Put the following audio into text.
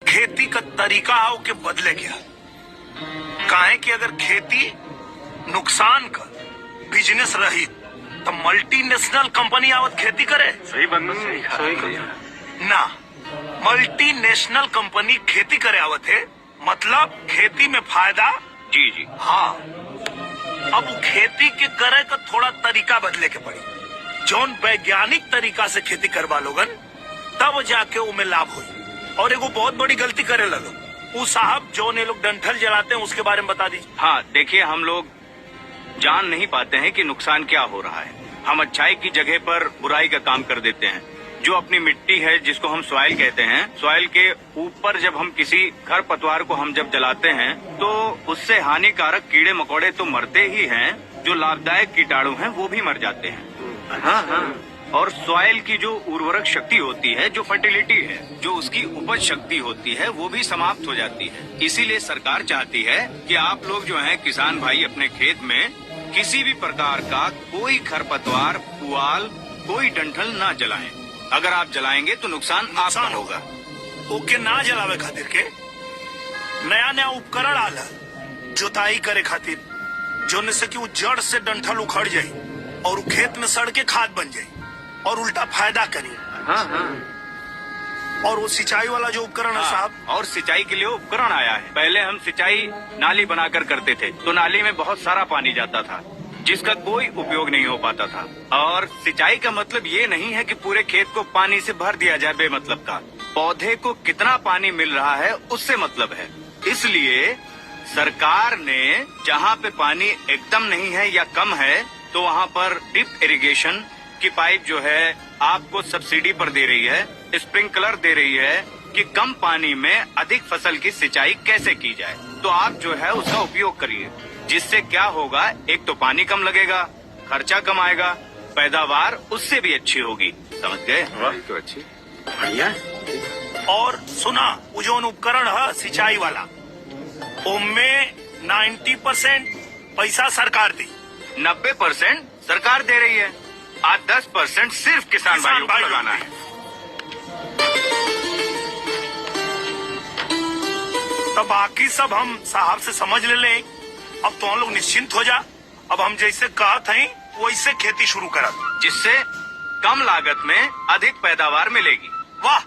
खेती का तरीका आओ के बदले गया। काहे कि अगर खेती नुकसान का बिजनेस रही तो मल्टीनेशनल कंपनी आवत खेती करे। सही बात, सही ना, मल्टीनेशनल कंपनी खेती करे आवत है, मतलब खेती में फायदा। जी जी हाँ, अब खेती के करे का थोड़ा तरीका बदले के पड़ी। जौन वैज्ञानिक तरीका से खेती करवा लोगन तब जाके उमें लाभ हुई। और एगो बहुत बड़ी गलती करे लगन, वो साहब जौन ये लोग डंठल जलाते हैं उसके बारे में बता दीजिए। हाँ, देखिए हम लोग जान नहीं पाते हैं कि नुकसान क्या हो रहा है। हम अच्छाई की जगह पर बुराई का काम कर देते हैं। जो अपनी मिट्टी है, जिसको हम सॉइल कहते हैं, सॉइल के ऊपर जब हम किसी खर पतवार को हम जब जलाते हैं तो उससे हानिकारक कीड़े मकोड़े तो मरते ही हैं, जो लाभदायक कीटाणु हैं वो भी मर जाते हैं। हाँ हाँ, और सॉइल की जो उर्वरक शक्ति होती है, जो फर्टिलिटी है, जो उसकी उपज शक्ति होती है, वो भी समाप्त हो जाती है। इसीलिए सरकार चाहती है कि आप लोग जो हैं किसान भाई अपने खेत में किसी भी प्रकार का कोई खरपतवार, पुआल, कोई डंठल ना जलाएं। अगर आप जलाएंगे तो नुकसान आपका होगा। ओके, ना जलावे खातिर के नया नया उपकरण आला जोताई करे खातिर, जो से कि वो जड़ से डंठल उखड़ जाये और खेत में सड़ के खाद बन जाये और उल्टा फायदा करी। हाँ हाँ, और वो सिंचाई वाला जो उपकरण है साहब, और सिंचाई के लिए उपकरण आया है। पहले हम सिंचाई नाली बनाकर करते थे तो नाली में बहुत सारा पानी जाता था जिसका कोई उपयोग नहीं हो पाता था। और सिंचाई का मतलब ये नहीं है कि पूरे खेत को पानी से भर दिया जाए बेमतलब का। पौधे को कितना पानी मिल रहा है उससे मतलब है। इसलिए सरकार ने जहाँ पे पानी एकदम नहीं है या कम है तो वहाँ पर ड्रिप इरिगेशन की पाइप जो है आपको सब्सिडी पर दे रही है, स्प्रिंकलर दे रही है कि कम पानी में अधिक फसल की सिंचाई कैसे की जाए। तो आप जो है उसका उपयोग करिए, जिससे क्या होगा, एक तो पानी कम लगेगा, खर्चा कम आएगा, पैदावार उससे भी अच्छी होगी। समझ गए? वाह, तो अच्छी, बढ़िया। और सुना, वो जो उपकरण है सिंचाई वाला, उनमें 90% पैसा सरकार दी, 90% सरकार दे रही है, आज 10% सिर्फ किसान भाइयों को लगाना है। तो बाकी सब हम साहब से समझ ले लें। अब तो हम लोग निश्चिंत हो जा। अब हम जैसे कहत हैं वैसे खेती शुरू करब, जिससे कम लागत में अधिक पैदावार मिलेगी। वाह।